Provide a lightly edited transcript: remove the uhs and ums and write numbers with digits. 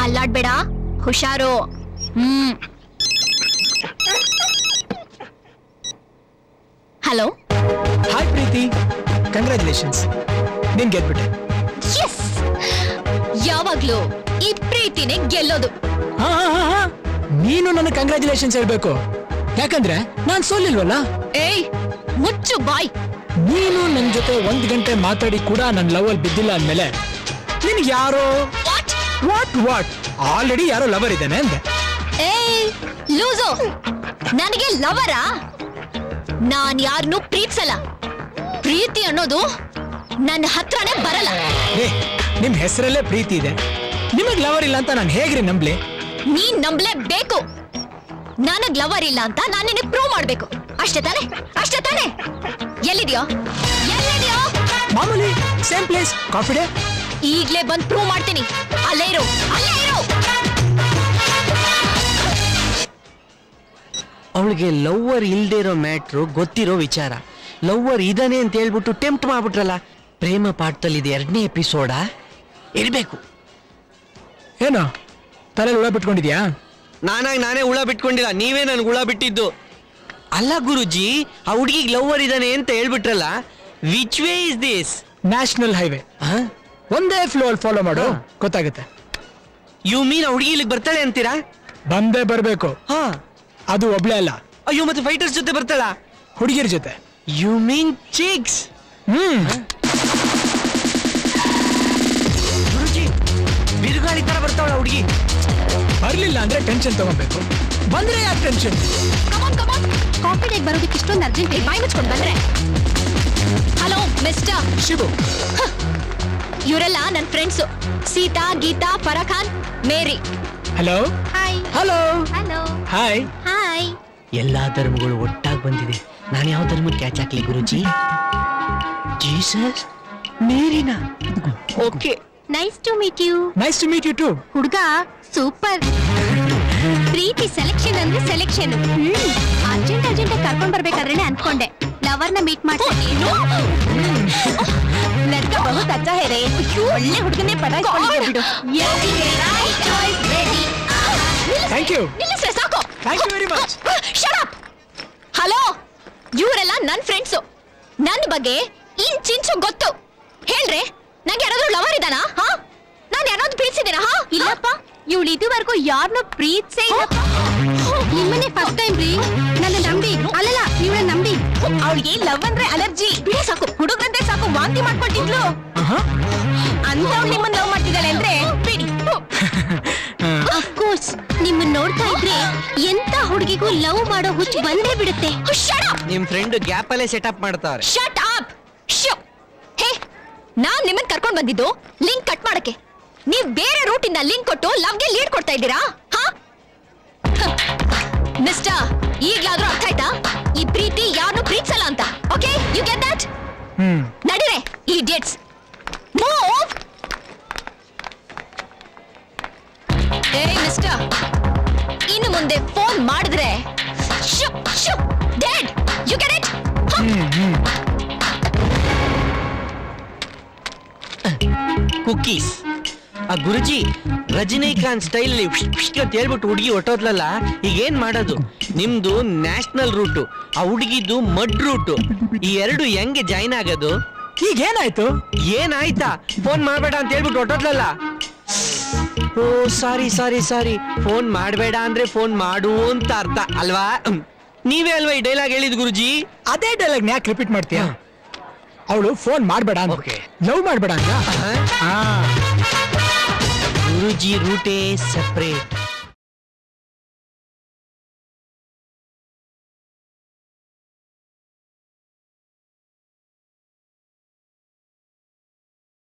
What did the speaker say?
ಅಲ್ಲಾಡ್ಬೇಡ, ಹುಷಾರು. Hello. Hi ಪ್ರೀತಿ, congratulations, ನೀನ್ ಗೆದ್ಬಿಟ್ಟೆ. S, ಯಾವಾಗ್ಲೂ ಈ ಪ್ರೀತಿನೇ ಗೆಲ್ಲೋದು. ನೀನು ನನ್ನ ಕಂಗ್ರ್ಯಾಚುಲೇಷನ್ಸ್ ಹೇಳ್ಬೇಕು, ಯಾಕಂದ್ರೆ ನಾನ್ ಸೋಲಿಲ್ವಲ್ಲ. ಏಯ್, ಮುಚ್ಚು ಬಾಯ್. ನೀನು ನನ್ ಜೊತೆ 1 ಗಂಟೆ ಮಾತಾಡಿ ಕೂಡ ನನ್ ಲವ್ ಅಲ್ಲಿ ಬಿದ್ದಿಲ್ಲ ಅಂದ್ಮೇಲೆ ನಿನ್ಗೆ ಯಾರೋ ವಾಟ್ ಆಲ್ರೆಡಿ ಯಾರೋ ಲವರ್ ಇದ್ದಾನೆ ಅಂದೆ. ಏಯ್ ಲೂಸು, ನನಗೆ ಲವರಾ? ನಾನ್ ಯಾರನ್ನೂ ಪ್ರೀತಿಸಲ್ಲ. ಪ್ರೀತಿ ಅನ್ನೋದು ನನ್ನ ಹತ್ರನೇ ಬರಲ್ಲ. ನಿಮ್ ಹೆಸರಲ್ಲೇ ಪ್ರೀತಿ ಇದೆ, ನಿಮಗ್ ಲವರ್ ಇಲ್ಲ ಅಂತ ನಾನು ಹೇಗ್ರಿ ನಂಬ್ಲಿ? ನೀನ್ ನಂಬಲೇಬೇಕು. ನನಗ್ ಲವರ್ ಇಲ್ಲ ಅಂತ ನಾನು ನಿನಗೆ ಪ್ರೂವ್ ಮಾಡ್ಬೇಕು. ಅಷ್ಟೇ ತಾನೆ? ಅಷ್ಟೇ ತಾನೆ? ಎಲ್ಲಿದ್ಯೋ? ಮಾಮೂಲಿ ಸೇಮ್ ಪ್ಲೇಸ್, ಕಾಫಿ ಡೇ. ಈಗ್ಲೇ ಬಂದ್ ಪ್ರೂವ್ ಮಾಡ್ತೀನಿ. ಅಲ್ಲೇ ಇರು, ಅಲ್ಲೇ ಇರು. ಅವಳಿಗೆ ಲವ್ವರ್ ಇಲ್ದೇ ಇರೋ ಮ್ಯಾಟ್ರು ಗೊತ್ತಿರೋ ವಿಚಾರ. ಲವ್ವರ್ ಇದಾನೆ ಅಂತ ಹೇಳ್ಬಿಟ್ಟು ಟೆಂಪ್ಟ್ ಮಾಡ್ಬಿಟ್ರಲ್ಲ. ಪ್ರೇಮ ಪಾಠದಲ್ಲಿ ಇದು 2ನೇ ಎಪಿಸೋಡಾ ಇರ್ಬೇಕು. ಏನೋ ತಲೆ ಹುಳ ಬಿಟ್ಕೊಂಡಿದ್ಯಾ? ನಾನೇ ಹುಳ ಬಿಟ್ಕೊಂಡಿಲ್ಲ, ನೀವೇ ನನ್ಗೆ ಹುಳ ಬಿಟ್ಟಿದ್ದು. ಅಲ್ಲ ಗುರುಜಿ, ಆ ಹುಡುಗಿಗೆ ಲವ್ವರ್ ಇದಾನೆ ಅಂತ ಹೇಳ್ಬಿಟ್ರಲ್ಲ, which way is this? National highway, ಒಂದೇ ಫ್ಲೋ ಅಲ್ಲಿ ಫಾಲೋ ಮಾಡು, ಗೊತ್ತಾಗುತ್ತೆ. ಯು ಮೀನ್ ಆ ಹುಡುಗಿ ಇಲ್ಲಿಗೆ ಬರ್ತಾಳೆ ಅಂತೀರಾ? ಬಂದೇ ಬರ್ಬೇಕು. ಅದು ಒಬ್ಳೆ ಅಲ್ಲ. ಅಯ್ಯೋ, ಮತ್ತೆ ಫೈಟರ್ಸ್ ಜೊತೆ ಬರ್ತಾಳ? ಹುಡುಗಿರ ಜೊತೆ. You mean chicks? ಗುರುಜಿ, ಬಿರುಗಾಳಿ ತರ ಬರ್ತಾವಳ ಹುಡುಗಿ. ಬರ್ಲಿಲ್ಲ ಅಂದ್ರೆ ಟೆನ್ಷನ್ ತಗೋಬೇಕು, ಬಂದ್ರೆ ಯಾಕೆ ಟೆನ್ಷನ್? ಕಾಫಿ ಡೇಗೆ ಬರೋದಕ್ಕೆ ಇಷ್ಟೊಂದು ಅರ್ಜೆಂಟ್ ಬಾಯ್ ಮುಚ್ಕೊಂಡು ಬಂದ್ರೆ. ಹಲೋ ಮಿಸ್ಟರ್ ಶಿವು, ಇವರೆಲ್ಲ ನನ್ನ friends. Sita, Gita, Farakhan, Mary. Hello. Hi. Hello. Hello. Hi. Hi. ಎಲ್ಲಾ ಧರ್ಮಗಳು ಒಟ್ಟಾಗಿ ಬಂದಿದೆ. ನಾನು ಯಾವ ಧರ್ಮಕ್ಕೆ ಕ್ಯಾಚ್ ಹಾಕ್ಲಿ ಗುರುಜಿ? ಜೀಸಸ್, ಮೇರಿನಾ? Okay. Nice to meet you. Nice to meet you too. ಹುಡುಗ ಸೂಪರ್. ಪ್ರೀತಿ ಸೆಲೆಕ್ಷನ್ ಅಂದ್ರೆ ಸೆಲೆಕ್ಷನ್. ಅರ್ಜೆಂಟ್ ಕರ್ಕೊಂಡ್ ಬರ್ಬೇಕಾದ್ರೆ ಅನ್ಕೊಂಡೆ ಲವರ್ನ ಮೀಟ್ ಮಾಡ್ತೀನಿ. ಲಡ್ಕ ಬಹುತ್ ಅಚ್ಚಾ ಹೇ ರೇ. ಒಳ್ಳೆ ಹುಡುಗನೇ ಪಟಾಯಿಸ್ಕೊಂಡಿದ್ದೆ ಬಿಡು. Thank you. ನಿಲ್ಲಿಸ್ರೆ ಸಾಕು. Thank you very much. Shut up. Hello, ಇವರೆಲ್ಲ ನನ್ನ ಫ್ರೆಂಡ್ಸು. ನನ್ನ ಬಗ್ಗೆ ಇಂಚಿಂಚು ಗೊತ್ತು. ಹೇಳ್ರೆ, ನಂಗೆ ಯಾರಾದ್ರೂ ಲವರ್ ಇದ್ದಾನಾ? ನಾನು ಯಾರಾದ್ರೂ ಪ್ರೀತಿಸಿದ್ದೀನಾ? ಇಲ್ಲಪ್ಪ, ಇವಳು ಇದುವರೆಗೂ ಯಾರನ್ನೂ ಪ್ರೀತಿಸೇ ಇಲ್ಲಪ್ಪ. ನಿಮ್ಮನೆ ಫಸ್ಟ್ ಟೈಮ್ ರೀ. ನನ್ನ ನಂಬಿ ಅಲ್ಲಲ್ಲ, ಇವಳ ನಂಬಿ. ಅವಳಿಗೆ ಲವ್ ಅಂದ್ರೆ ಅಲರ್ಜಿ. ಬಿಡ ಸಾಕು, ಹುಡುಗಂದ್ರೆ ಸಾಕು ವಾಂತಿ ಮಾಡ್ಕೊಟ್ಟಿದ್ಲು. ಅಂತವ್ಳು ನಿಮ್ಮನ್ನ ಲವ್ ಮಾಡ್ತಿದ್ದಾಳೆ ಅಂದ್ರೆ ಬಿಡಿ. ಅಫ್ಕೋರ್ಸ್, ನಿಮ್ಮನ್ನ ನೋಡ್ತಾ ಇದ್ರೆ ಎಂತ ಹುಡುಗಿಗೂ ಲವ್ ಮಾಡೋ ಹುಚ್ಚು ಬಂದೇ ಬಿಡುತ್ತೆ. ನಿಮ್ ಫ್ರೆಂಡ್ ಗ್ಯಾಪ್ ಅಲ್ಲೇ ಸೆಟಪ್ ಮಾಡ್ತಾವ್ರೆ. Shut up. ಹೇ, ನಾನ್ ನಿಮ್ಮನ್ನ ಕರ್ಕೊಂಡ್ ಬಂದಿದ್ದು ಲಿಂಕ್ ಕಟ್ ಮಾಡಕ್ಕೆ. ನೀವ್ ಬೇರೆ ರೂಟ್ ಇಂದ ಲಿಂಕ್ ಕೊಟ್ಟು ಲವ್ಗೆ ಲೀಡ್ ಕೊಡ್ತಾ ಇದ್ದೀರಾ? ಮಿಸ್ಟರ್, ಈಗ್ಲಾದ್ರೂ ಅರ್ಥ ಆಯ್ತಾ ಈ ಪ್ರೀತಿ ಯಾರನ್ನೂ ಪ್ರೀತಿಸಲ್ಲ ಅಂತ? Okay, you get that? ನಡೀರೆ ಇಡಿಯಟ್ಸ್. ಮೂವ್. ಏಯ್ ಮಿಸ್ಟರ್, ಇನ್ನು ಮುಂದೆ ಫೋನ್ ಮಾಡಿದ್ರೆ dead. You get it? Cookies. ಆ ಗುರುಜಿ ರಜನಿಕಾಂತ್ ಸ್ಟೈಲ್ ಅಂತ ಹೇಳ್ಬಿಟ್ಟು ಹುಡುಗಿ ಹೊಟ್ಟೋದ್ಲಲ್ಲ, ಈಗ ಏನ್ ಮಾಡೋದು? ನಿಮ್ದು ನ್ಯಾಷನಲ್ ರೂಟು, ಆ ಹುಡುಗಿದು ಮಡ್ ರೂಟು. ಈ ಎರಡು ಹೆಂಗೆ ಜಾಯಿನ್ ಆಗೋದು? ಈಗ ಏನಾಯ್ತು? ಏನಾಯ್ತಾ? ಫೋನ್ ಮಾಡ್ಬೇಡ ಅಂತ ಹೇಳ್ಬಿಟ್ಟು ಹೊಟ್ಟೋದ್ಲಲ್ಲ. ಓ ಸಾರಿ. ಫೋನ್ ಮಾಡ್ಬೇಡ ಅಂದ್ರೆ ಫೋನ್ ಮಾಡು ಅಂತ ಅರ್ಥ ಅಲ್ವಾ? ನೀವೇ ಅಲ್ವಾ ಈ ಡೈಲಾಗ್ ಹೇಳಿದ್ ಗುರುಜಿ? ಅದೇ ಡೈಲಾಗ್ ಯಾಕೆ ರಿಪೀಟ್ ಮಾಡ್ತೀಯ? ಅವಳು ಫೋನ್ ಮಾಡ್ಬೇಡ ಅಂತ, ಲವ್ ಮಾಡ್ಬೇಡ ಅಂತ. ಗುರುಜಿ ರೂಟೇ ಸೆಪರೇಟ್.